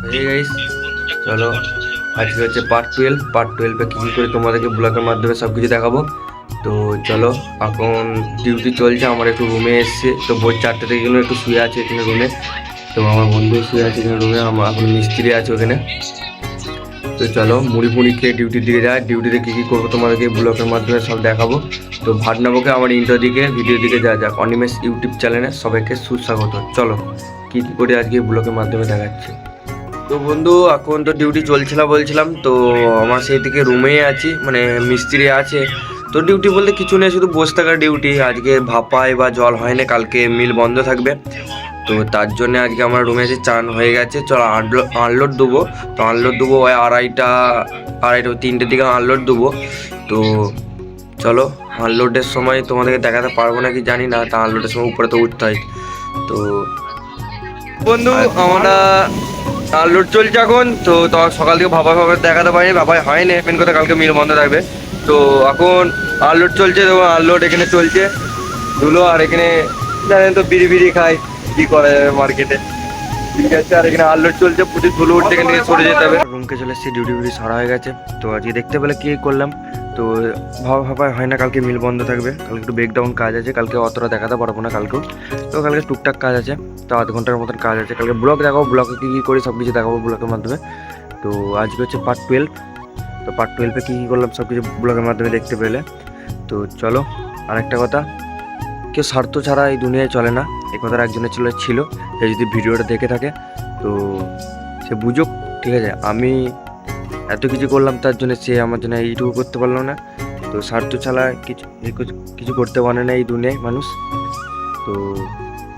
এই গাইস, চলো আজকে হচ্ছে পার্ট 12 কী কী করে তোমাদেরকে ব্লগের মাধ্যমে সব কিছু দেখাবো। তো চলো, এখন ডিউটি চলছে, আমার একটু রুমে এসছে, তো ভোর 4টে থেকে গেলে একটু শুয়ে আছে এখানে রুমে। তো আমার বন্ধু শুয়ে আছে এখানে রুমে, আমার এখন মিস্ত্রি আছে ওখানে। তো চলো মুড়ি ফুড়ি খেয়ে ডিউটির দিকে যায়, ডিউটিতে কী কী করবো তোমাদেরকে ব্লগের মাধ্যমে সব দেখাবো। তো ভাটনাবকে আমার ইন্টার দিকে ভিডিও দিকে যা যাক, অনিমেষ ইউটিউব চ্যানেলে সবাইকে সুস্বাগত। চলো কী কী করে আজকে ব্লগের মাধ্যমে দেখাচ্ছি। তো বন্ধু, এখন তো ডিউটি চলছিল বলছিলাম, তো আমার সেই দিকে রুমেই আছি, মানে মিস্ত্রি আছে। তো ডিউটি বলতে কিছু নেই, শুধু বসে থাকার ডিউটি। আজকে ভাপায় বা জল হয় না, কালকে মিল বন্ধ থাকবে। তো তার জন্য আজকে আমার রুমে এসে চান হয়ে গেছে, চলো আনলোড দেবো। তো আনলোড দেবো ওই আড়াইটা 3টের দিকে আনলোড দেবো। তো চলো, আনলোডের সময় তোমাদেরকে দেখাতে পারবো নাকি জানি না, তা আনলোডের সময় উপরে তো উঠতে হয়। তো বন্ধু, আমরা আনলোড চলছে এখন। তো সকাল থেকে ভাবা দেখাতে পারিনি, ভাবাই হয়নি, মেন কথা কালকে মিল বন্ধ থাকবে। তো এখন আনলোড চলছে, তো আনলোড এখানে চলছে ধুলো, আর এখানে জানেন তো বিড়ি বিড়ি খাই, কি করা যাবে মার্কেটে। ঠিক আছে, আর এখানে আনলোড চলছে, প্রচুর ধুলো উঠছে, এখান থেকে সরে যেতে হবে। রুমকে চলে এসেছি, ডিউটি ফিউটি সারা হয়ে গেছে। তো আজকে দেখতে পেলে কি করলাম, তো ভাবাই হয় না, কালকে মিল বন্ধ থাকবে, কালকে একটু ব্রেকডাউন কাজ আছে, কালকে অতটা দেখাতে পারবো না কালকেও। তো কালকে টুকটাক কাজ আছে, তো আধ ঘন্টার মতন কাজ আছে। কালকে ব্লগ দেখাবো, ব্লগে কী কী করি সব কিছু দেখাবো ব্লগের মাধ্যমে। তো আজকে হচ্ছে পার্ট 12। তো পার্ট 12 কী কী করলাম সব কিছু ব্লগের মাধ্যমে দেখতে পেলে। তো চলো, আরেকটা কথা, কেউ স্বার্থ ছাড়া এই দুনিয়ায় চলে না, এই কথাটা একজনের ছিল। সে যদি ভিডিওটা দেখে থাকে তো সে বুঝুক, ঠিক আছে। আমি এত কিছু করলাম তার জন্য, সে আমার জন্য এইটুকু করতে পারলো না। তো স্বার্থ ছাড়া কিছু করতে পারে না এই দুনিয়ায় মানুষ। তো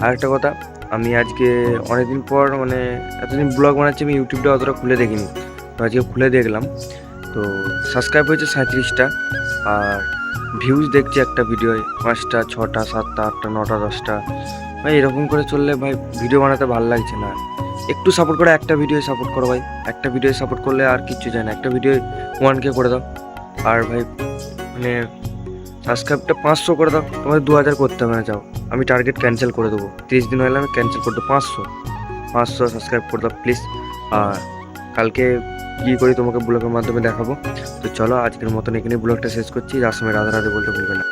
আরেকটা কথা, আমি আজকে অনেকদিন পর, মানে এতদিন ব্লগ বানাচ্ছি, আমি ইউটিউবটা অতটা খুলে দেখিনি। তো আজকে খুলে দেখলাম, তো সাবস্ক্রাইব হয়েছে 37টা, আর ভিউজ দেখছি একটা ভিডিওয় 5টা 6টা 7টা 8টা 9টা 10টা। ভাই এরকম করে চললে ভাই ভিডিও বানাতে ভালো লাগছে না। একটু সাপোর্ট করে, একটা ভিডিও সাপোর্ট করো ভাই, একটা ভিডিও সাপোর্ট করলে আর কিচ্ছু চাই না, একটা ভিডিও 1K করে দাও। আর ভাই মানে সাবস্ক্রাইবটা 500 করে দাও, তোমাদের 2000 করতে হবে না, যাও আমি টার্গেট ক্যান্সেল করে দেবো, 30 দিন হলে আমি ক্যান্সেল করে দেবো। 500 সাবস্ক্রাইব করে দাও প্লিজ। আর কালকে কী করি তোমাকে ব্লগের মাধ্যমে দেখাবো। তো চলো, আজকের মতন এখানে ব্লগটা শেষ করছি, যার সময় রাধা রাধে বলতে ভুলবে না।